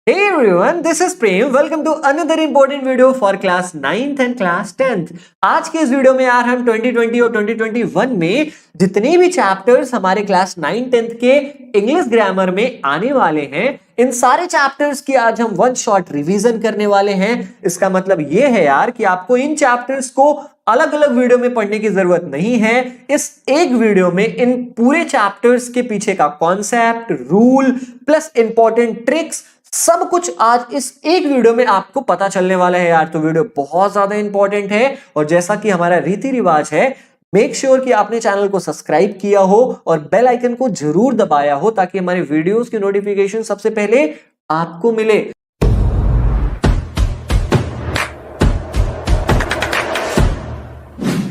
Hey everyone, this is Prem. Welcome to another important video for class 9th and class 10th. आज के इस video में यार हम 2020 और 2021 में जितने भी चैप्टर्स हमारे क्लास 9th 10th के इंग्लिश ग्रामर में आने वाले हैं, इन सारे चैप्टर्स की आज हम वन शॉट रिवीजन करने वाले हैं। इसका मतलब ये है यार कि आपको इन चैप्टर्स को अलग अलग वीडियो में पढ़ने की जरूरत नहीं है। इस एक वीडियो में इन पूरे चैप्टर्स के पीछे का concept, rule plus important tricks सब कुछ आज इस एक वीडियो में आपको पता चलने वाला है यार। तो वीडियो बहुत ज्यादा इंपॉर्टेंट है और जैसा कि हमारा रीति रिवाज है, मेक श्योर कि आपने चैनल को सब्सक्राइब किया हो और बेल आइकन को जरूर दबाया हो ताकि हमारे वीडियोस की नोटिफिकेशन सबसे पहले आपको मिले।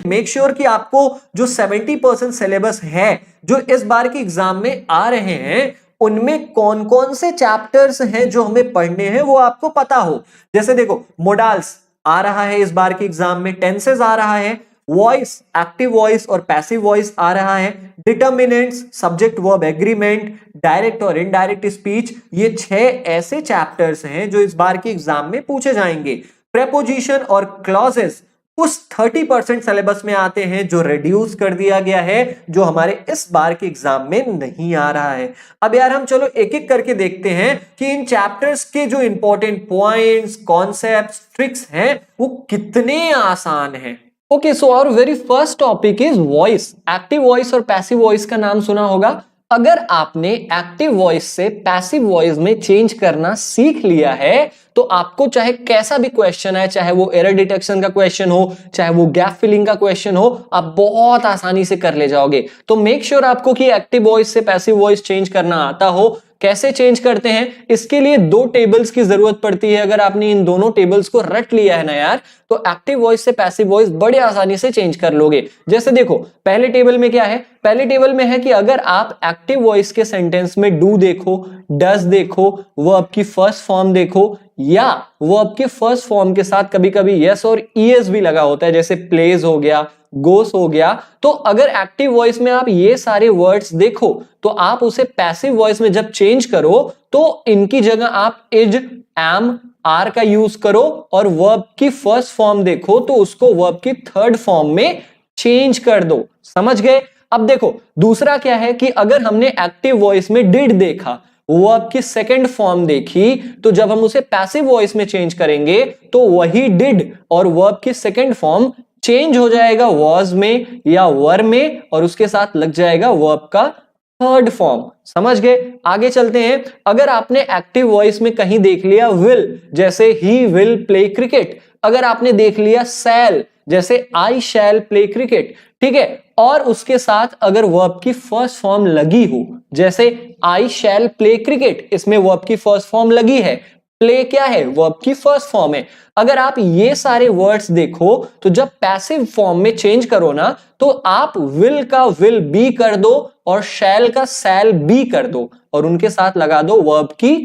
मेक श्योर कि आपको जो 70% सिलेबस है जो इस बार के एग्जाम में आ रहे हैं, उनमें कौन कौन से चैप्टर्स हैं जो हमें पढ़ने हैं वो आपको पता हो। जैसे देखो, मोडाल्स आ रहा है इस बार के एग्जाम में, टेंसेस आ रहा है, वॉइस, एक्टिव वॉइस और पैसिव वॉइस आ रहा है, determinants, subject verb agreement, direct और इनडायरेक्ट स्पीच, ये 6 ऐसे चैप्टर्स हैं जो इस बार के एग्जाम में पूछे जाएंगे। प्रेपोजिशन और क्लॉजेस उस 30% सिलेबस में आते हैं जो रिड्यूस कर दिया गया है, जो हमारे इस बार के एग्जाम में नहीं आ रहा है। अब यार हम चलो एक एक करके देखते हैं कि इन चैप्टर्स के जो इंपॉर्टेंट पॉइंट्स, कॉन्सेप्ट्स, ट्रिक्स हैं वो कितने आसान हैं। Okay, so our very first topic is voice. Active voice और पैसिव वॉइस का नाम सुना होगा। अगर आपने एक्टिव वॉइस से पैसिव वॉइस में चेंज करना सीख लिया है तो आपको चाहे कैसा भी क्वेश्चन है, चाहे वो एरर डिटेक्शन का क्वेश्चन हो, चाहे वो गैप फिलिंग का क्वेश्चन हो, आप बहुत आसानी से कर ले जाओगे। तो मेक श्योर आपको कि एक्टिव वॉइस से पैसिव वॉइस चेंज करना आता हो। कैसे चेंज करते हैं, इसके लिए 2 टेबल्स की जरूरत पड़ती है। अगर आपने इन दोनों टेबल्स को रट लिया है ना यार, तो एक्टिव वॉइस से पैसिव वॉइस बड़े आसानी से चेंज कर लोगे। जैसे देखो, पहले टेबल में क्या है, पहले टेबल में है कि अगर आप एक्टिव वॉइस के सेंटेंस में डू देखो, डज देखो, वर्ब की फर्स्ट फॉर्म देखो, या वर्ब के फर्स्ट फॉर्म के साथ कभी कभी यस और ईएस भी लगा होता है, जैसे प्लेज हो गया, गोस हो गया, तो अगर एक्टिव वॉइस में आप ये सारे वर्ड्स देखो तो आप उसे पैसिव वॉइस में जब चेंज करो तो इनकी जगह आप इज, एम, आर का यूज करो और वर्ब की फर्स्ट फॉर्म देखो तो उसको वर्ब की थर्ड फॉर्म में चेंज कर दो। समझ गए? अब देखो, दूसरा क्या है कि अगर हमने एक्टिव वॉइस में डिड देखा, वर्ब की सेकंड फॉर्म देखी, तो जब हम उसे पैसिव वॉइस में चेंज करेंगे तो वही डिड और वर्ब की सेकंड फॉर्म चेंज हो जाएगा वॉज में या वर में और उसके साथ लग जाएगा वर्ब का थर्ड फॉर्म। समझ गए? आगे चलते हैं। अगर आपने एक्टिव वॉइस में कहीं देख लिया विल, जैसे ही विल प्ले क्रिकेट, अगर आपने देख लिया शैल, जैसे आई शैल प्ले क्रिकेट, ठीक है, और उसके साथ अगर वर्ब की फर्स्ट फॉर्म लगी हो, जैसे आई शैल प्ले क्रिकेट, इसमें वर्ब की फर्स्ट फॉर्म लगी है, प्ले क्या है, वर्ब की फर्स्ट फॉर्म है। अगर आप ये सारे वर्ड्स देखो तो जब पैसिव फॉर्म में चेंज करो ना तो आप विल का विल बी कर दो और शैल का शैल बी कर दो और उनके साथ लगा दो वर्ब की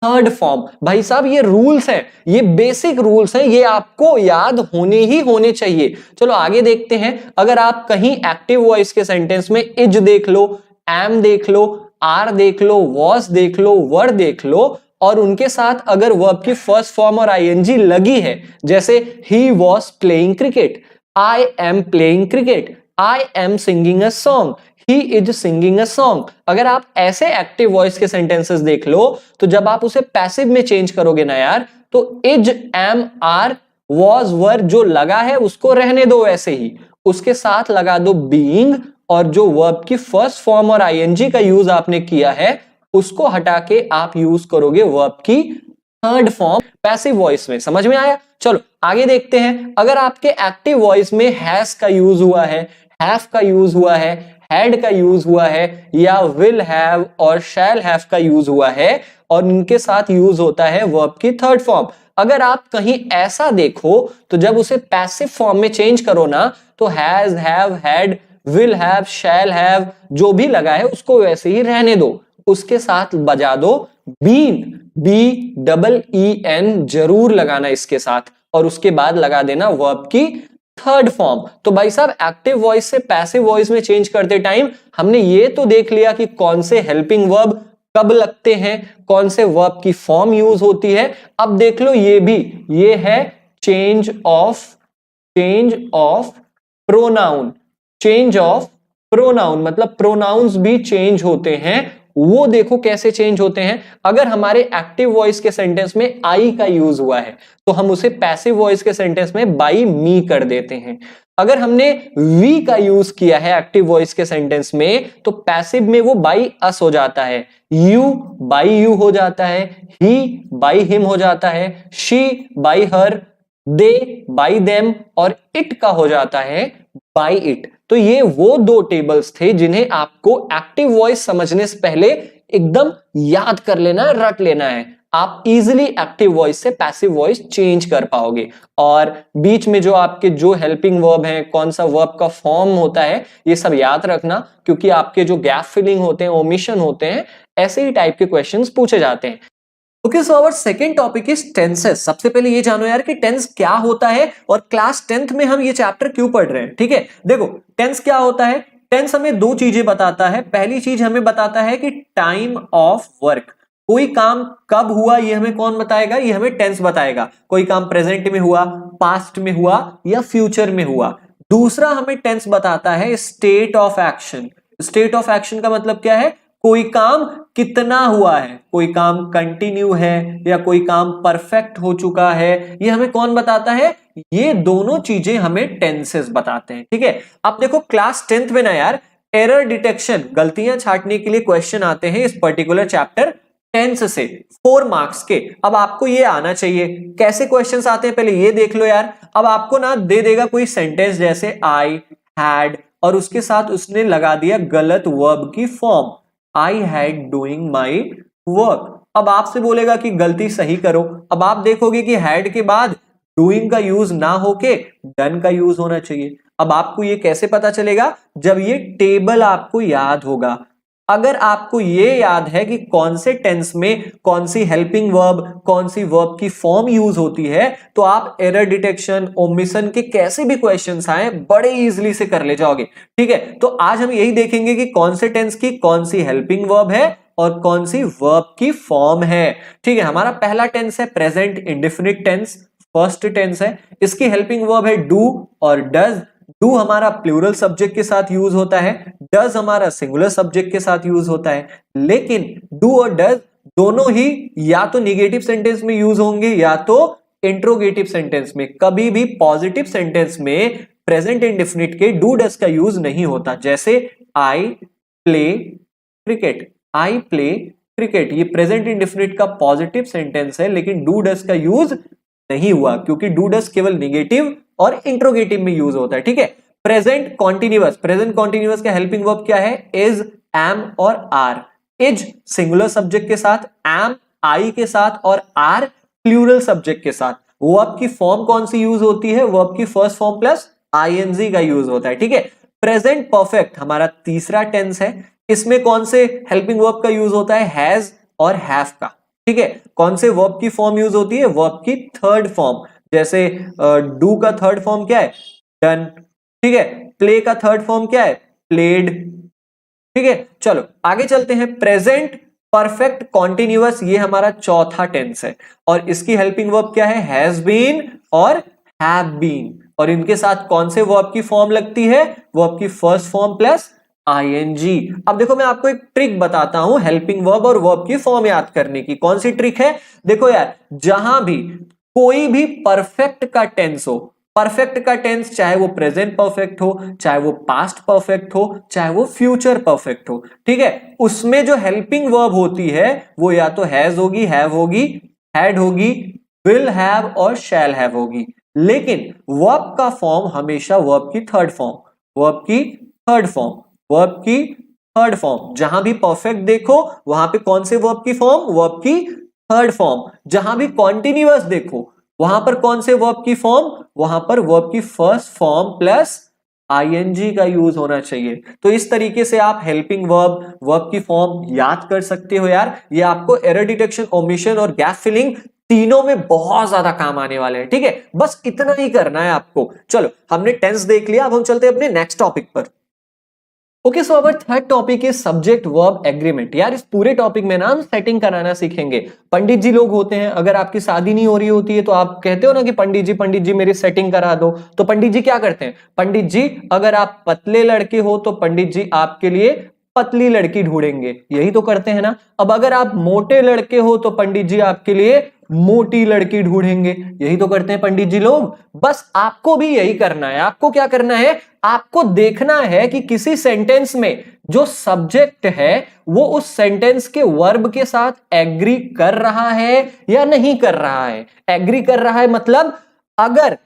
थर्ड फॉर्म। भाई साहब, ये रूल्स हैं, ये बेसिक रूल्स हैं, ये आपको याद होने ही होने चाहिए। चलो आगे देखते हैं। अगर आप कहीं एक्टिव वॉइस के सेंटेंस में इज देख लो, एम देख लो, आर देख लो, वॉज देख लो, वर देख लो और उनके साथ अगर वर्ब की फर्स्ट फॉर्म और आईएनजी लगी है, जैसे he was playing cricket, I am playing cricket, I am singing a song, he is singing a song, अगर आप ऐसे एक्टिव वॉइस के सेंटेंसेस देख लो तो जब आप उसे पैसिव में चेंज करोगे ना यार, तो इज, एम, आर, वॉज, वर जो लगा है उसको रहने दो ऐसे ही, उसके साथ लगा दो बीइंग और जो वर्ब की फर्स्ट फॉर्म और आईएनजी का यूज आपने किया है उसको हटा के आप यूज करोगे वर्ब की थर्ड फॉर्म पैसिव वॉइस में। समझ में आया? चलो आगे देखते हैं। अगर आपके एक्टिव वॉइस में हैज का यूज हुआ है, हैव का यूज हुआ है, हैड का यूज हुआ है या विल हैव और शैल हैव का यूज हुआ है और इनके साथ यूज होता है वर्ब की थर्ड फॉर्म, अगर आप कहीं ऐसा देखो तो जब उसे पैसिव फॉर्म में चेंज करो ना तो has, have, had, will have, shall have जो भी लगा है उसको वैसे ही रहने दो, उसके साथ बजा दो been, B double E N जरूर लगाना इसके साथ और उसके बाद लगा देना वर्ब की थर्ड फॉर्म। तो भाई साहब, एक्टिव वॉइस से पैसिव वॉइस में चेंज करते टाइम हमने ये तो देख लिया कि कौन से हेल्पिंग वर्ब कब लगते हैं, कौन से वर्ब की फॉर्म यूज होती है। अब देख लो ये भी, ये है change of pronoun. Change of pronoun मतलब प्रोनाउंस भी चेंज होते हैं। वो देखो कैसे चेंज होते हैं। अगर हमारे एक्टिव वॉइस के सेंटेंस में आई का यूज हुआ है तो हम उसे पैसिव वॉइस के सेंटेंस में बाई मी कर देते हैं। अगर हमने वी का यूज किया है एक्टिव वॉइस के सेंटेंस में तो पैसिव में वो बाई अस हो जाता है, यू बाई यू हो जाता है, ही बाई हिम हो जाता है, she by her, they by them और इट का हो जाता है बाई इट। तो ये वो दो टेबल्स थे जिन्हें आपको एक्टिव वॉइस समझने से पहले एकदम याद कर लेना, रट लेना है। आप इजीली एक्टिव वॉइस से पैसिव वॉइस चेंज कर पाओगे। और बीच में जो आपके जो हेल्पिंग वर्ब हैं, कौन सा वर्ब का फॉर्म होता है, ये सब याद रखना, क्योंकि आपके जो गैप फिलिंग होते हैं, ओमिशन होते हैं, ऐसे ही टाइप के क्वेश्चंस पूछे जाते हैं। Okay, so our second topic is tenses. सबसे पहले ये जानो यार कि टेंस क्या होता है और क्लास 10th में हम ये चैप्टर क्यों पढ़ रहे हैं। ठीक है, देखो टेंस क्या होता है। टेंस हमें दो चीजें बताता है। पहली चीज हमें बताता है कि टाइम ऑफ वर्क, कोई काम कब हुआ ये हमें कौन बताएगा, ये हमें टेंस बताएगा। कोई काम प्रेजेंट में हुआ, पास्ट में हुआ या फ्यूचर में हुआ। दूसरा हमें टेंस बताता है state of action. State of action का मतलब क्या है, कोई काम कितना हुआ है, कोई काम कंटिन्यू है या कोई काम परफेक्ट हो चुका है, ये हमें कौन बताता है। ये दोनों चीजें हमें टेंसेस बताते हैं। ठीक है, अब देखो क्लास 10th में ना यार एरर डिटेक्शन, गलतियां छांटने के लिए क्वेश्चन आते हैं इस पर्टिकुलर चैप्टर टेंस से 4 मार्क्स के। अब आपको ये आना चाहिए। कैसे क्वेश्चंस आते हैं पहले ये देख लो यार। अब आपको ना दे देगा कोई सेंटेंस जैसे आई हैड और उसके साथ उसने लगा दिया गलत वर्ब की form, I had doing my work. अब आपसे बोलेगा कि गलती सही करो। अब आप देखोगे कि हैड के बाद डूइंग का यूज ना होके डन का यूज होना चाहिए। अब आपको ये कैसे पता चलेगा, जब ये टेबल आपको याद होगा। अगर आपको ये याद है कि कौन से टेंस में कौन सी हेल्पिंग वर्ब, कौन सी वर्ब की फॉर्म यूज होती है, तो आप एरर डिटेक्शन, ओमिशन के कैसे भी क्वेश्चंस आए बड़े इजीली से कर ले जाओगे। ठीक है, तो आज हम यही देखेंगे कि कौन से टेंस की कौन सी हेल्पिंग वर्ब है और कौन सी वर्ब की फॉर्म है। ठीक है, हमारा पहला टेंस है present indefinite tense, first tense है। इसकी हेल्पिंग वर्ब है डू और डज। डू हमारा प्लूरल सब्जेक्ट के साथ यूज होता है, डज हमारा सिंगुलर सब्जेक्ट के साथ यूज होता है। लेकिन डू और डज दोनों ही या तो निगेटिव सेंटेंस में यूज होंगे या तो इंट्रोगेटिव सेंटेंस में। कभी भी पॉजिटिव सेंटेंस में प्रेजेंट इंडेफिनिट के डू डज का यूज नहीं होता। जैसे I play cricket, I play cricket, ये प्रेजेंट इंडेफिनिट का पॉजिटिव सेंटेंस है, लेकिन डू डज का यूज नहीं हुआ क्योंकि डू डज केवल निगेटिव और इंट्रोगेटिव में यूज होता है। ठीक है, प्रेजेंट कॉन्टिन्यूअस, प्रेजेंट कॉन्टिन्यूअस का हेल्पिंग वर्ब क्या है, इज, एम और आर। इज सिंगुलर सब्जेक्ट के साथ, एम आई के साथ और आर प्लूरल सब्जेक्ट के साथ। वर्ब की फॉर्म कौन सी यूज होती है, वर्ब की फर्स्ट फॉर्म प्लस आईएनजी का यूज होता है। ठीक है, प्रेजेंट परफेक्ट हमारा तीसरा टेंस है। इसमें कौन से हेल्पिंग वर्ब का यूज होता है, हैज और हैव का। ठीक है, कौन से वर्ब की फॉर्म यूज होती है, वर्ब की थर्ड फॉर्म। जैसे डू का थर्ड फॉर्म क्या है, डन। ठीक है, प्ले का थर्ड फॉर्म क्या है, प्लेड। ठीक है, चलो आगे चलते हैं। प्रेजेंट परफेक्ट कॉन्टिन्यूअस, ये हमारा चौथा टेंस है और इसकी हेल्पिंग वर्ब क्या है, हैज बीन और हैव बीन। और इनके साथ कौन से वर्ब की फॉर्म लगती है, वर्ब की फर्स्ट फॉर्म प्लस आईएनजी। अब देखो मैं आपको एक ट्रिक बताता हूं हेल्पिंग वर्ब और वर्ब की फॉर्म याद करने की। कौन सी ट्रिक है, देखो यार, जहां भी कोई भी परफेक्ट का टेंस हो, परफेक्ट का टेंस चाहे वो प्रेजेंट परफेक्ट हो, चाहे वो पास्ट परफेक्ट हो, चाहे वो फ्यूचर परफेक्ट हो, ठीक है, उसमें जो हेल्पिंग वर्ब होती है वो या तो हैज होगी, हैव होगी, हैड होगी, विल हैव और शैल हैव होगी। लेकिन वर्ब का फॉर्म हमेशा वर्ब की थर्ड फॉर्म, वर्ब की थर्ड फॉर्म, वर्ब की थर्ड फॉर्म। जहां भी परफेक्ट देखो वहां पे कौन से वर्ब की फॉर्म, वर्ब की थर्ड फॉर्म। जहां भी कॉन्टिन्यूअस देखो वहां पर कौन से वर्ब की फॉर्म, वहां पर वर्ब की फर्स्ट फॉर्म प्लस आईएनजी का यूज होना चाहिए। तो इस तरीके से आप हेल्पिंग वर्ब, वर्ब की फॉर्म याद कर सकते हो यार। ये आपको एरर डिटेक्शन, ओमिशन और गैप फिलिंग तीनों में बहुत ज्यादा काम आने वाले हैं। ठीक है, बस इतना ही करना है आपको। चलो हमने टेंस देख लिया, अब हम चलते हैं अपने नेक्स्ट टॉपिक पर। Okay, so our third topic is subject verb agreement. यार इस पूरे टॉपिक में ना हम सेटिंग कराना सीखेंगे। पंडित जी लोग होते हैं, अगर आपकी शादी नहीं हो रही होती है तो आप कहते हो ना कि पंडित जी मेरी सेटिंग करा दो, तो पंडित जी क्या करते हैं? पंडित जी अगर आप पतले लड़के हो तो पंडित जी आपके लिए पतली लड़की ढूंढेंगे, यही तो करते हैं ना। अब अगर आप मोटे लड़के हो तो पंडित जी आपके लिए मोटी लड़की ढूंढेंगे, यही तो करते हैं पंडित जी लोग। बस आपको भी यही करना है। आपको क्या करना है? आपको देखना है कि किसी सेंटेंस में जो सब्जेक्ट है वो उस सेंटेंस के वर्ब के साथ एग्री कर रहा है या नहीं कर रहा है। एग्री कर रहा है मतलब अगर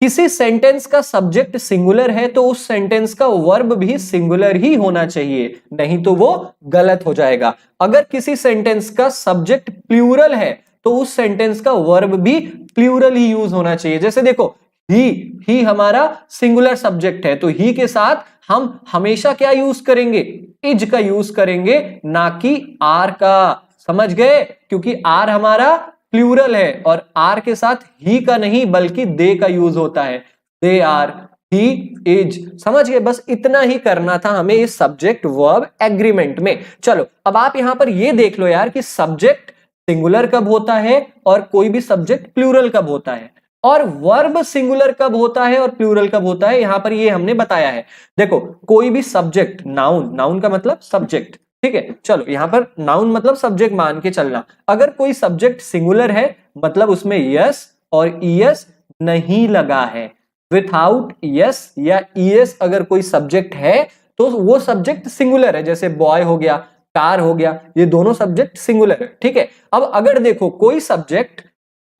किसी सेंटेंस का सब्जेक्ट सिंगुलर है तो उस सेंटेंस का वर्ब भी सिंगुलर ही होना चाहिए, नहीं तो वो गलत हो जाएगा। अगर किसी सेंटेंस का सब्जेक्ट प्लूरल है तो उस सेंटेंस का वर्ब भी प्लूरल ही यूज होना चाहिए। जैसे देखो, ही हमारा सिंगुलर सब्जेक्ट है तो ही के साथ हम हमेशा क्या यूज करेंगे? इज का यूज करेंगे, ना कि आर का। समझ गए? क्योंकि आर हमारा प्लूरल है और आर के साथ ही का नहीं बल्कि दे का यूज होता है। They are, he is. समझ गए? बस इतना ही करना था हमें इस सब्जेक्ट वर्ब एग्रीमेंट में। चलो अब आप यहां पर ये देख लो यार कि सब्जेक्ट सिंगुलर कब होता है और कोई भी सब्जेक्ट प्लूरल कब होता है, और वर्ब सिंगुलर कब होता है और प्लूरल कब होता है, यहां पर ये हमने बताया है। देखो, कोई भी सब्जेक्ट, नाउन का मतलब सब्जेक्ट, ठीक है। चलो यहां पर नाउन मतलब सब्जेक्ट मान के चलना। अगर कोई सब्जेक्ट सिंगुलर है मतलब उसमें यस और ईएस नहीं लगा है। विथआउट यस या ईएस अगर कोई सब्जेक्ट है तो वो सब्जेक्ट सिंगुलर है। जैसे बॉय हो गया, कार हो गया, ये दोनों सब्जेक्ट सिंगुलर है, ठीक है। अब अगर देखो कोई सब्जेक्ट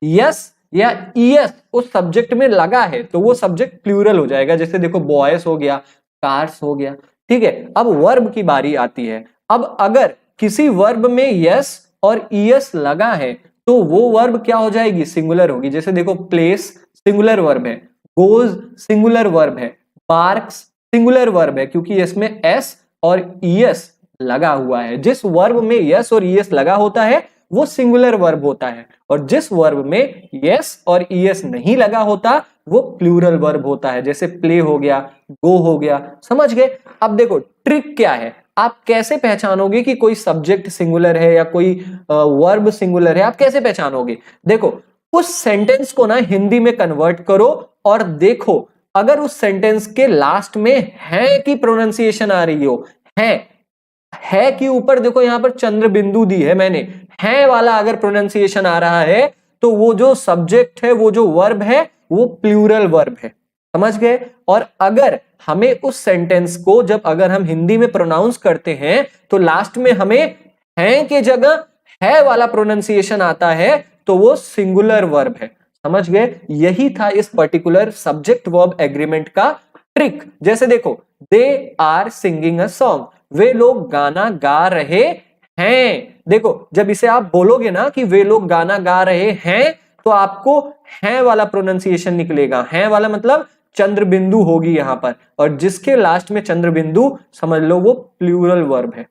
यस या ईएस उस सब्जेक्ट में लगा है तो वो सब्जेक्ट प्लूरल हो जाएगा। जैसे देखो, बॉयज हो गया, कार्स हो गया, ठीक है। अब वर्ब की बारी आती है। अब अगर किसी वर्ब में यस और ईएस लगा है तो वो वर्ब क्या हो जाएगी? सिंगुलर होगी। जैसे देखो, प्लेस सिंगुलर वर्ब है, गोज सिंगुलर वर्ब है, पार्क्स सिंगुलर वर्ब है, क्योंकि इसमें एस और ईएस लगा हुआ है। जिस वर्ब में यस और ईएस लगा होता है वो सिंगुलर वर्ब होता है, और जिस वर्ब में यस और ईएस नहीं लगा होता वो प्लूरल वर्ब होता है। जैसे प्ले हो गया, गो हो गया। समझ गए? अब देखो ट्रिक क्या है, आप कैसे पहचानोगे कि कोई सब्जेक्ट सिंगुलर है या कोई वर्ब सिंगुलर है? आप कैसे पहचानोगे? देखो, उस सेंटेंस को ना हिंदी में कन्वर्ट करो और देखो अगर उस सेंटेंस के लास्ट में है की प्रोनाउंसिएशन आ रही हो। है के ऊपर देखो यहां पर चंद्र बिंदु दी है मैंने, है वाला अगर प्रोनाउंसिएशन आ रहा है तो वो जो सब्जेक्ट है, वो जो वर्ब है, वो प्लूरल वर्ब है। समझ गए? और अगर हमें उस सेंटेंस को जब अगर हम हिंदी में प्रोनाउंस करते हैं तो लास्ट में हमें है के जगह है वाला प्रोनाउंसिएशन आता है तो वो सिंगुलर वर्ब है। समझ गए? यही था इस पर्टिकुलर सब्जेक्ट वर्ब एग्रीमेंट का ट्रिक। जैसे देखो, they are singing a song, वे लोग गाना गा रहे हैं। देखो, जब इसे आप बोलोगे ना कि वे लोग गाना गा रहे हैं तो आपको है वाला प्रोनाउंसिएशन निकलेगा। है वाला मतलब चंद्र बिंदु होगी यहां पर, और जिसके लास्ट में चंद्र बिंदु, समझ लो वो प्लूरल वर्ब है।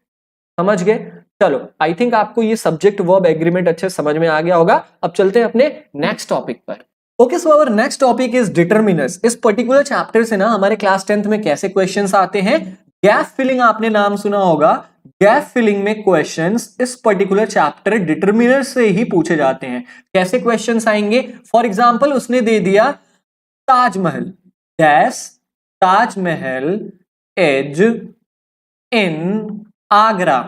समझ गए? चलो, आई थिंक आपको ये सब्जेक्ट वर्ब एग्रीमेंट अच्छे समझ में आ गया होगा। अब चलते हैं अपने नेक्स्ट टॉपिक पर। Okay, so our next topic is determiners. इस पर्टिकुलर चैप्टर से ना हमारे क्लास 10th में कैसे क्वेश्चंस आते हैं? गैप फिलिंग आपने नाम सुना होगा। गैप फिलिंग में क्वेश्चंस इस पर्टिकुलर चैप्टर डिटरमिनर से ही पूछे जाते हैं। कैसे क्वेश्चंस आएंगे? फॉर एग्जांपल उसने दे दिया Taj Mahal dash, Taj Mahal is in Agra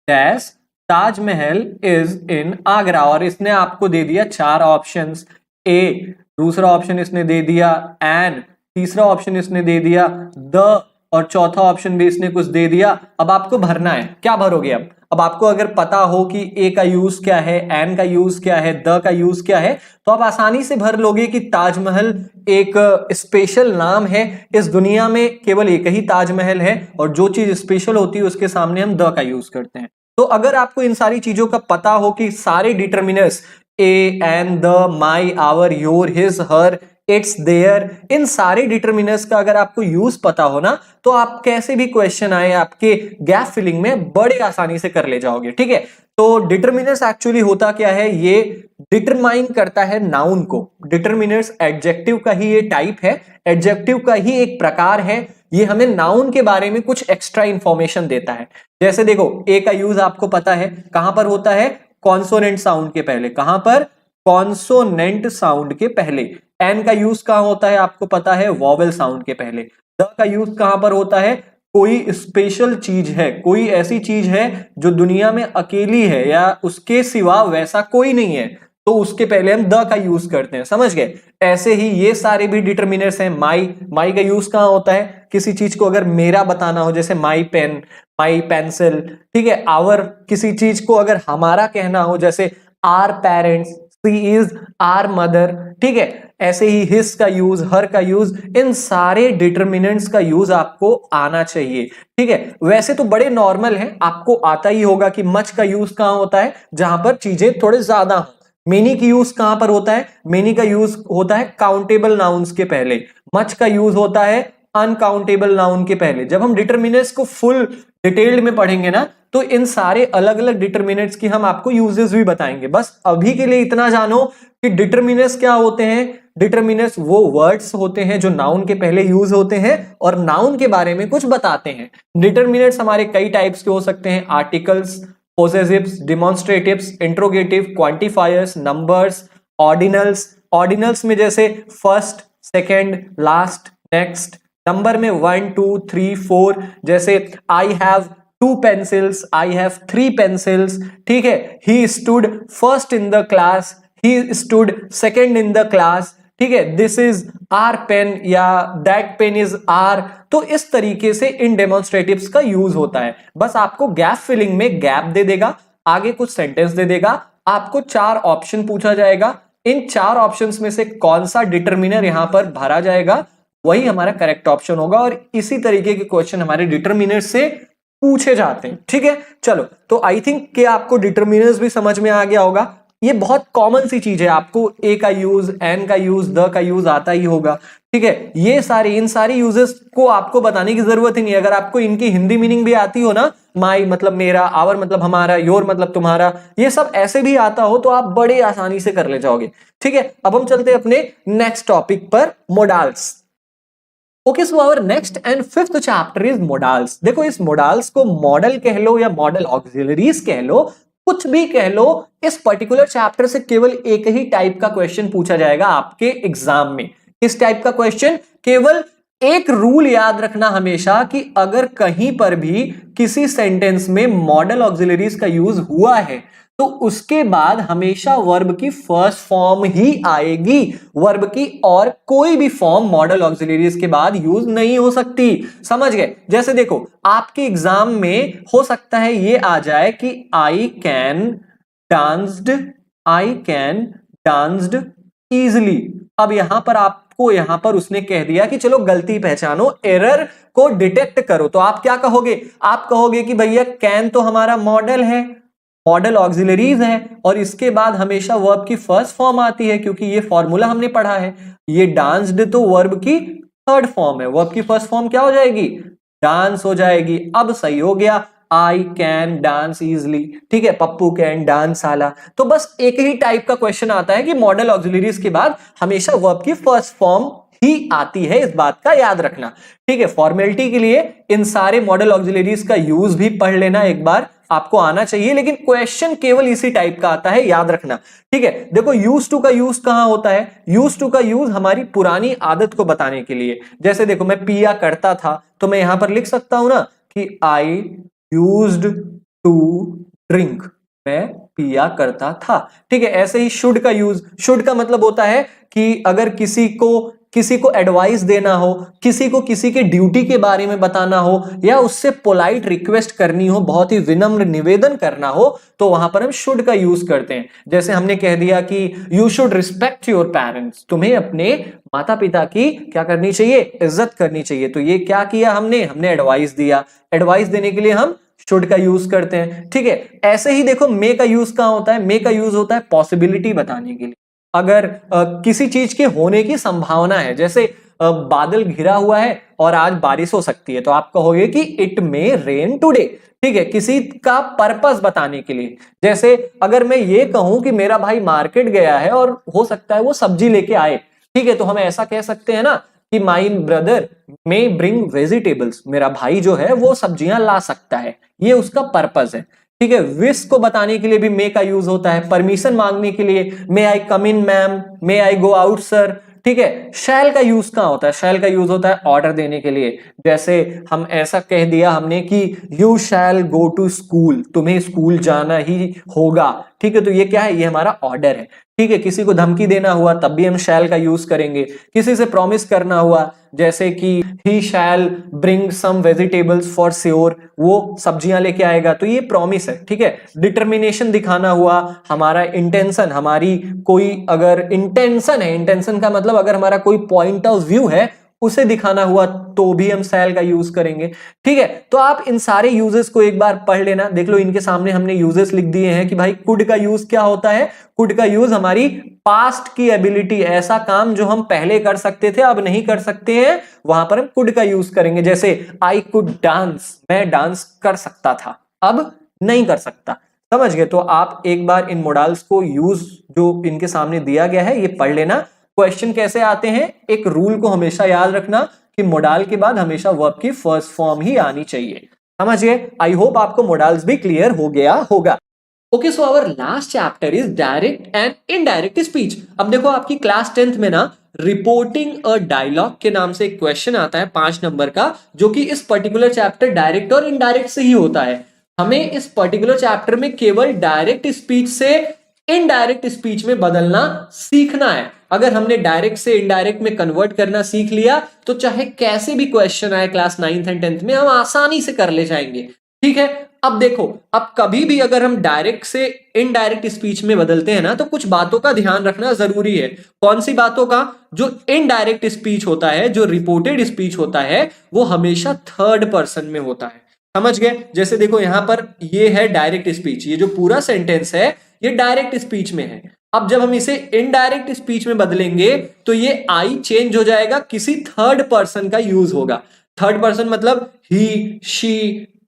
dash, Taj Mahal is in Agra, और इसने आपको दे दिया 4 ऑप्शंस। ए, दूसरा ऑप्शन इसने दे दिया एन, तीसरा ऑप्शन इसने दे दिया द, और चौथा ऑप्शन भी इसने कुछ दे दिया। अब आपको भरना है। क्या भरोगे? अब आपको अगर पता हो कि ए का यूज क्या है, एन का यूज क्या है, द का यूज क्या है, तो आप आसानी से भर लोगे कि ताजमहल एक स्पेशल नाम है। इस दुनिया में केवल एक ही ताजमहल है और जो चीज स्पेशल होती है उसके सामने हम द का यूज करते हैं। तो अगर आपको इन सारी चीजों का पता हो कि सारे determiners a, an, the, my, our, your, his, her, its, their, इन सारे डिटरमिनर्स का अगर आपको यूज पता हो ना तो आप कैसे भी क्वेश्चन आए आपके गैप फिलिंग में बड़े आसानी से कर ले जाओगे। ठीक है? तो डिटरमिनर्स एक्चुअली होता क्या है? ये डिटरमाइन करता है नाउन को। डिटरमिनर्स एडजेक्टिव का ही ये टाइप है, एडजेक्टिव का ही एक प्रकार है। ये हमें नाउन के बारे में कुछ एक्स्ट्रा इंफॉर्मेशन देता है। जैसे देखो ए का यूज आपको पता है कहां पर होता है, कॉन्सोनेंट साउंड के पहले। कहां पर, कॉन्सोनेंट साउंड के पहले। एन का यूज कहां होता है आपको पता है, वॉवेल साउंड के पहले। द का यूज कहां पर होता है, कोई स्पेशल चीज है, कोई ऐसी चीज है जो दुनिया में अकेली है या उसके सिवा वैसा कोई नहीं है, तो उसके पहले हम द का यूज करते हैं, समझ गए। ऐसे ही ये सारे भी डिटरमिनर्स हैं। माई का यूज कहां होता है, किसी चीज को अगर मेरा बताना हो, जैसे माई पेन, माई पेंसिल, ठीक है। आवर, किसी चीज को अगर हमारा कहना हो, जैसे our parents, she is our mother, ठीक है। ऐसे ही हिज का यूज, हर का यूज, इन सारे डिटरमिनेंट्स का यूज आपको आना चाहिए, ठीक है। वैसे तो बड़े नॉर्मल है, आपको आता ही होगा कि मच का यूज कहां होता है, जहां पर चीजें थोड़े ज्यादा हो। मेनी की यूज कहां पर होता है, मेनी का यूज होता है काउंटेबल नाउन्स के पहले। मच का यूज होता है अनकाउंटेबल नाउन के पहले। जब हम डिटरमिनेंट्स को फुल डिटेल्ड में पढ़ेंगे ना, तो इन सारे अलग अलग डिटरमिनेंट्स की हम आपको यूजेस भी बताएंगे। बस अभी के लिए इतना जानो कि डिटरमिनेंट्स क्या होते हैं। डिटरमिनेंट्स वो वर्ड्स होते हैं जो नाउन के पहले यूज होते हैं और नाउन के बारे में कुछ बताते हैं। डिटरमिनेंट्स हमारे कई टाइप्स के हो सकते हैं, articles, possessives, demonstratives, interrogative, quantifiers, numbers, ordinals. Ordinals में जैसे first, second, last, next. Number में 1 2 3 4, जैसे I have 2 pencils, I have 3 pencils, ठीक है। He stood first in the class, he stood second in the class, ठीक है। This is our pen या that pen is our. तो इस तरीके से इन डेमोन्स्ट्रेटिव्स का यूज होता है। बस आपको गैप फिलिंग में गैप दे देगा, आगे कुछ सेंटेंस दे देगा, आपको 4 ऑप्शन पूछा जाएगा। इन 4 ऑप्शंस में से कौन सा डिटरमिनर यहां पर भरा जाएगा, वही हमारा करेक्ट ऑप्शन होगा। और इसी तरीके के क्वेश्चन हमारे डिटरमिनर से पूछे जाते हैं, ठीक है। चलो, तो आई थिंक कि आपको डिटरमिनर्स भी समझ में आ गया होगा। ये बहुत कॉमन सी चीज है, आपको ए का यूज, एन का यूज, द का यूज आता ही होगा, ठीक है। ये सारे, इन सारी यूजेस को आपको बताने की जरूरत ही नहीं है। अगर आपको इनकी हिंदी मीनिंग भी आती हो ना, माई मतलब मेरा, आवर मतलब हमारा, योर मतलब तुम्हारा, ये सब ऐसे भी आता हो तो आप बड़े आसानी से कर ले जाओगे, ठीक है। अब हम चलते हैं अपने नेक्स्ट टॉपिक पर, modals. Okay, so our next and fifth chapter is modals. देखो, इस मोडाल्स को मॉडल कह लो या मॉडल ऑक्सिलरीज कह लो, कुछ भी कह लो, इस पर्टिकुलर चैप्टर से केवल एक ही टाइप का क्वेश्चन पूछा जाएगा आपके एग्जाम में। किस टाइप का क्वेश्चन? केवल एक रूल याद रखना हमेशा कि अगर कहीं पर भी किसी सेंटेंस में मॉडल ऑक्सिलरीज का यूज हुआ है तो उसके बाद हमेशा वर्ब की फर्स्ट फॉर्म ही आएगी। वर्ब की और कोई भी फॉर्म मॉडल ऑक्सिलरीज के बाद यूज नहीं हो सकती, समझ गए। जैसे देखो, आपके एग्जाम में हो सकता है ये आ जाए कि I can danced, I can danced easily. अब यहां पर आपको, यहां पर उसने कह दिया कि चलो गलती पहचानो, एरर को डिटेक्ट करो, तो आप क्या कहोगे? आप कहोगे कि भैया कैन तो हमारा मॉडल है, मॉडल ऑक्सिलरीज है, और इसके बाद हमेशा वर्ब की फर्स्ट फॉर्म आती है, क्योंकि ये फॉर्मूला हमने पढ़ा है। ये डांस्ड तो वर्ब की थर्ड फॉर्म है, वर्ब की फर्स्ट फॉर्म क्या हो जाएगी? डांस हो जाएगी। अब सही हो गया, आई कैन डांस इजली, ठीक है। पप्पू कैन डांस आला। तो बस एक ही टाइप का क्वेश्चन आता है कि मॉडल ऑक्सिलरीज के बाद हमेशा वर्ब की फर्स्ट फॉर्म ही आती है, इस बात का याद रखना, ठीक है। फॉर्मेलिटी के लिए इन सारे मॉडल ऑक्सिलरीज का यूज भी पढ़ लेना एक बार, आपको आना चाहिए, लेकिन क्वेश्चन केवल इसी टाइप का आता है, याद रखना, ठीक है। देखो, यूज टू का यूज कहां होता है? यूज टू का यूज हमारी पुरानी आदत को बताने के लिए। जैसे देखो, मैं पिया करता था, तो मैं यहां पर लिख सकता हूं ना कि आई यूज्ड टू ड्रिंक, मैं पिया करता था, ठीक है। ऐसे ही शुड का यूज, शुड का मतलब होता है कि अगर किसी को एडवाइस देना हो, किसी को किसी के ड्यूटी के बारे में बताना हो, या उससे पोलाइट रिक्वेस्ट करनी हो, बहुत ही विनम्र निवेदन करना हो, तो वहां पर हम शुड का यूज करते हैं। जैसे हमने कह दिया कि you should respect your parents, तुम्हें अपने माता पिता की क्या करनी चाहिए? इज्जत करनी चाहिए। तो ये क्या किया हमने एडवाइस दिया। एडवाइस देने के लिए हम शुड का यूज करते हैं, ठीक है। ऐसे ही देखो, मे का यूज कहां होता है? मे का यूज होता है पॉसिबिलिटी बताने के लिए। अगर किसी चीज के होने की संभावना है, जैसे बादल घिरा हुआ है और आज बारिश हो सकती है, तो आप कहोगे कि इट मे रेन टुडे। ठीक है, किसी का पर्पस बताने के लिए। जैसे अगर मैं ये कहूं कि मेरा भाई मार्केट गया है और हो सकता है वो सब्जी लेके आए, ठीक है, तो हम ऐसा कह सकते हैं ना कि my brother may bring vegetables, मेरा भाई जो है वो सब्जियां ला सकता है, ये उसका पर्पस है। ठीक है, विश को बताने के लिए भी मे का यूज होता है, परमिशन मांगने के लिए may I come in ma'am, may I go out sir. ठीक है, शैल का यूज कहां होता है? शैल का यूज होता है ऑर्डर देने के लिए। जैसे हम ऐसा कह दिया हमने कि you shall go to school, तुम्हें स्कूल जाना ही होगा। ठीक है, तो ये क्या है? ये हमारा ऑर्डर है। ठीक है, किसी को धमकी देना हुआ तब भी हम शैल का यूज करेंगे। किसी से प्रॉमिस करना हुआ जैसे कि he shall bring some vegetables for sure, वो सब्जियां लेके आएगा, तो ये प्रॉमिस है। ठीक है, डिटर्मिनेशन दिखाना हुआ, हमारा इंटेंशन, हमारी कोई अगर इंटेंशन है, इंटेंशन का मतलब अगर हमारा कोई पॉइंट ऑफ व्यू है उसे दिखाना हुआ तो भी हम शैल का यूज करेंगे। ठीक है, तो आप इन सारे यूजेस को एक बार पढ़ लेना। देख लो इनके सामने हमने यूजेस लिख दिए हैं कि भाई कुड का यूज क्या होता है। कुड का यूज हमारी पास्ट की एबिलिटी, ऐसा काम जो हम पहले कर सकते थे अब नहीं कर सकते हैं, वहां पर हम कुड का यूज करेंगे। जैसे आई कुड डांस, मैं डांस कर सकता था, अब नहीं कर सकता। समझ गए? तो आप एक बार इन मोडाल्स को यूज जो इनके सामने दिया गया है ये पढ़ लेना। क्वेश्चन कैसे आते हैं, एक रूल को हमेशा याद रखना कि मोडाल के बाद हमेशा वर्ब की फर्स्ट फॉर्म ही आनी चाहिए। समझिए? आई होप आपको मोडाल्स भी क्लियर हो गया होगा। Okay, so our last chapter is direct and indirect speech. अब देखो आपकी क्लास 10th में ना रिपोर्टिंग अ डायलॉग के नाम से एक क्वेश्चन आता है 5 नंबर का, जो कि इस पर्टिकुलर चैप्टर डायरेक्ट और इनडायरेक्ट से ही होता है। हमें इस पर्टिकुलर चैप्टर में केवल डायरेक्ट स्पीच से इनडायरेक्ट स्पीच में बदलना सीखना है। अगर हमने डायरेक्ट से इनडायरेक्ट में कन्वर्ट करना सीख लिया तो चाहे कैसे भी क्वेश्चन आए क्लास 9th एंड 10th में हम आसानी से कर ले जाएंगे। ठीक है, अब देखो, अब कभी भी अगर हम डायरेक्ट से इनडायरेक्ट स्पीच में बदलते हैं ना तो कुछ बातों का ध्यान रखना जरूरी है। कौन सी बातों का? जो इनडायरेक्ट स्पीच होता है, जो रिपोर्टेड स्पीच होता है, वो हमेशा थर्ड पर्सन में होता है। समझ गए? जैसे देखो यहां पर ये है डायरेक्ट स्पीच, ये जो पूरा सेंटेंस है ये डायरेक्ट स्पीच में है। अब जब हम इसे इनडायरेक्ट स्पीच में बदलेंगे तो ये आई चेंज हो जाएगा, किसी थर्ड पर्सन का यूज होगा। थर्ड पर्सन मतलब ही, शी,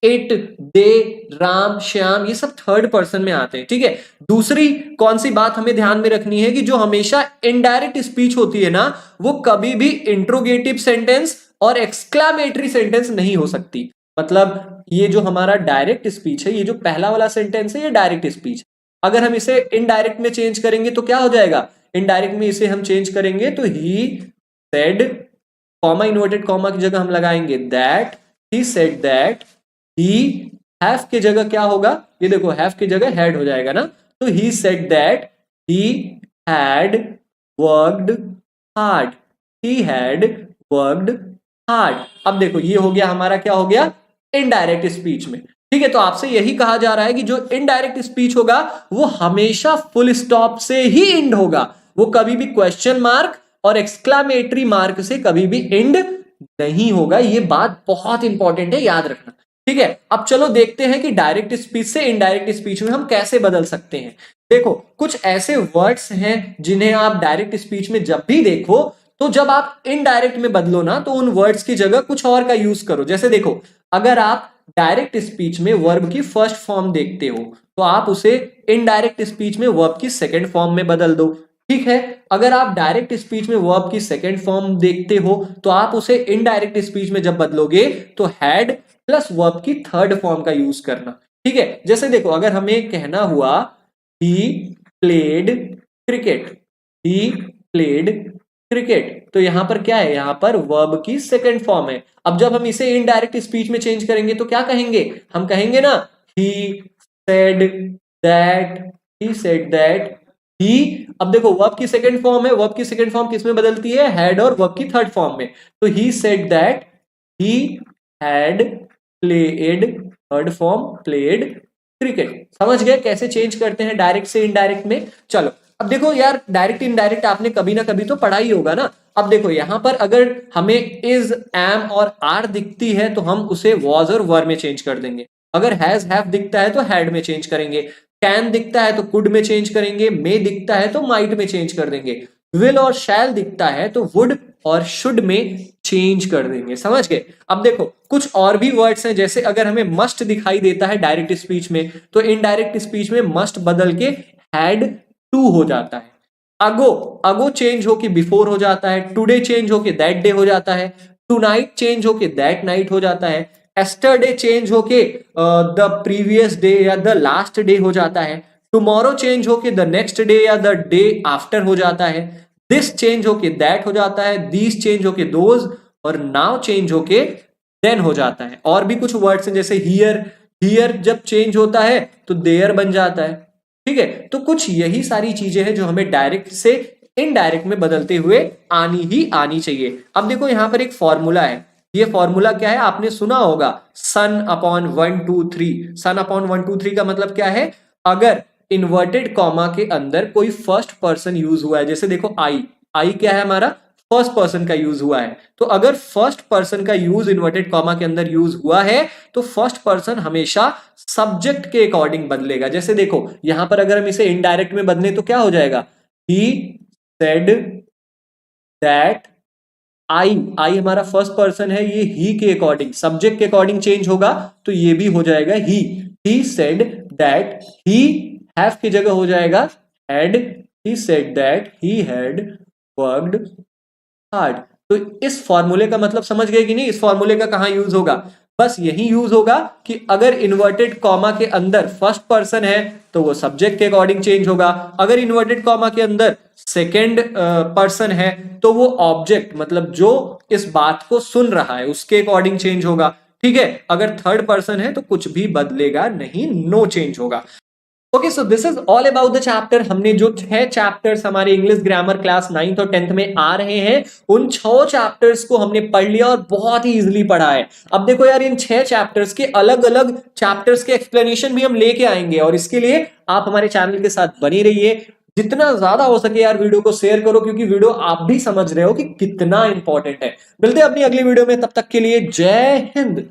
इट, दे, राम, श्याम, ये सब थर्ड पर्सन में आते हैं। ठीक है, दूसरी कौन सी बात हमें ध्यान में रखनी है कि जो हमेशा इनडायरेक्ट स्पीच होती है ना वो कभी भी इंट्रोगेटिव सेंटेंस और एक्सक्लेमेटरी सेंटेंस नहीं हो सकती। मतलब ये जो हमारा डायरेक्ट स्पीच है, ये जो पहला वाला सेंटेंस है ये डायरेक्ट स्पीच, अगर हम इसे इनडायरेक्ट में चेंज करेंगे तो क्या हो जाएगा? इनडायरेक्ट में इसे हम चेंज करेंगे तो he said, comma inverted comma की जगह हम लगाएंगे that, he said that, he, have की जगह क्या होगा? ये देखो हैव की जगह हैड हो जाएगा ना, तो ही said that he had worked hard, he had worked hard. अब देखो ये हो गया हमारा, क्या हो गया? इनडायरेक्ट स्पीच में। ठीक है, तो आपसे यही कहा जा रहा है कि जो इनडायरेक्ट स्पीच होगा वो हमेशा फुल स्टॉप से ही एंड होगा, वो कभी भी क्वेश्चन मार्क और एक्सक्लेमेटरी मार्क से कभी भी एंड नहीं होगा। ये बात बहुत इंपॉर्टेंट है, याद रखना। ठीक है, अब चलो देखते हैं कि डायरेक्ट स्पीच से इनडायरेक्ट स्पीच में हम कैसे बदल सकते हैं। देखो कुछ ऐसे वर्ड्स हैं जिन्हें आप डायरेक्ट स्पीच में जब भी देखो तो जब आप इनडायरेक्ट में बदलो ना तो उन वर्ड्स की जगह कुछ और का यूज करो। जैसे देखो, अगर आप डायरेक्ट स्पीच में वर्ब की फर्स्ट फॉर्म देखते हो तो आप उसे इनडायरेक्ट स्पीच में वर्ब की सेकंड फॉर्म में बदल दो। ठीक है, अगर आप डायरेक्ट स्पीच में वर्ब की सेकंड फॉर्म देखते हो तो आप उसे इनडायरेक्ट स्पीच में जब बदलोगे तो हैड प्लस वर्ब की थर्ड फॉर्म का यूज करना। ठीक है, जैसे देखो अगर हमें कहना हुआ he played cricket, he played cricket, तो यहां पर क्या है? यहां पर वर्ब की सेकंड फॉर्म है। अब जब हम इसे इनडायरेक्ट स्पीच में चेंज करेंगे तो क्या कहेंगे? हम कहेंगे ना he said that, he said that, he. अब देखो वर्ब की सेकंड फॉर्म है, वर्ब की सेकंड फॉर्म किसमें बदलती है? हैड और वर्ब की थर्ड फॉर्म में। तो ही said that he had played, third form played cricket. समझ गए कैसे चेंज करते हैं डायरेक्ट से इनडायरेक्ट में? चलो अब देखो यार, डायरेक्ट इनडायरेक्ट आपने कभी ना कभी तो पढ़ा ही होगा ना। अब देखो यहां पर अगर हमें इज, एम और आर दिखती है तो हम उसे वॉज और वर में चेंज कर देंगे। अगर हैज, हैव दिखता है तो हैड में चेंज करेंगे, कैन दिखता है तो कुड में चेंज करेंगे, मे दिखता है तो माइट में चेंज कर देंगे, विल और शैल दिखता है तो वुड और शुड में चेंज कर देंगे, समझ गए। अब देखो कुछ और भी वर्ड्स हैं, जैसे अगर हमें मस्ट दिखाई देता है डायरेक्ट स्पीच में, तो इनडायरेक्ट स्पीच में मस्ट बदल के हैड टू हो जाता है। अगो, अगो चेंज होके बिफोर हो जाता है। टुडे चेंज होके दैट डे हो जाता है। टुनाइट चेंज होके दैट नाइट हो जाता है। एस्टरडे चेंज होके द प्रीवियस डे या द लास्ट डे हो जाता है। टुमारो चेंज होके द नेक्स्ट डे या द डे आफ्टर हो जाता है। दिस चेंज होके दैट हो जाता है। दीज चेंज होके दोज, और नाउ चेंज होके देन हो जाता है। और भी कुछ वर्ड्स हैं जैसे हियर, हियर जब चेंज होता है तो देयर बन जाता है, ठीक है। तो कुछ यही सारी चीजें हैं जो हमें डायरेक्ट से इनडायरेक्ट में बदलते हुए आनी ही आनी चाहिए। अब देखो यहां पर एक फॉर्मूला है, ये फॉर्मूला क्या है आपने सुना होगा, सन अपॉन 1 2 3। सन अपॉन 1 2 3 का मतलब क्या है, अगर इन्वर्टेड कॉमा के अंदर कोई फर्स्ट पर्सन यूज हुआ है, जैसे देखो आई, आई क्या है हमारा फर्स्ट पर्सन का यूज हुआ है, तो अगर फर्स्ट पर्सन का यूज इन्वर्टेड कॉमा के अंदर यूज हुआ है तो फर्स्ट पर्सन हमेशा सब्जेक्ट के अकॉर्डिंग बदलेगा। जैसे देखो यहां पर अगर हम इसे इनडायरेक्ट में बदले तो क्या हो जाएगा, ही सेड दैट आई, आई हमारा फर्स्ट पर्सन है, ये ही के अकॉर्डिंग सब्जेक्ट के अकॉर्डिंग चेंज होगा तो ये भी हो जाएगा ही सेड दैट, ही हैव की जगह हो जाएगा had, he said that he had worked hard. तो इस फॉर्मूले का मतलब समझ गए कि नहीं, इस फॉर्मूले का कहां यूज होगा, बस यही यूज होगा कि अगर इन्वर्टेड कॉमा के अंदर फर्स्ट पर्सन है तो वो सब्जेक्ट के अकॉर्डिंग चेंज होगा, अगर इन्वर्टेड कॉमा के अंदर सेकेंड पर्सन है तो वो ऑब्जेक्ट मतलब जो इस बात को सुन रहा है उसके अकॉर्डिंग चेंज होगा, ठीक है। अगर थर्ड पर्सन है तो कुछ भी बदलेगा नहीं, नो चेंज होगा। Okay, so this is all about the chapter. हमने जो 6 चैप्टर्स हमारे इंग्लिश ग्रामर क्लास 9th और 10th में आ रहे हैं उन 6 चैप्टर्स को हमने पढ़ लिया और बहुत ही इजीली पढ़ा है। अब देखो यार इन 6 चैप्टर्स के अलग अलग चैप्टर्स के एक्सप्लेनेशन भी हम लेके आएंगे और इसके लिए आप हमारे चैनल के साथ बने रहिए। जितना ज्यादा हो सके यार वीडियो को शेयर करो, क्योंकि वीडियो आप भी समझ रहे हो कि कितना इंपॉर्टेंट है। मिलते हैं अपनी अगली वीडियो में, तब तक के लिए जय हिंद।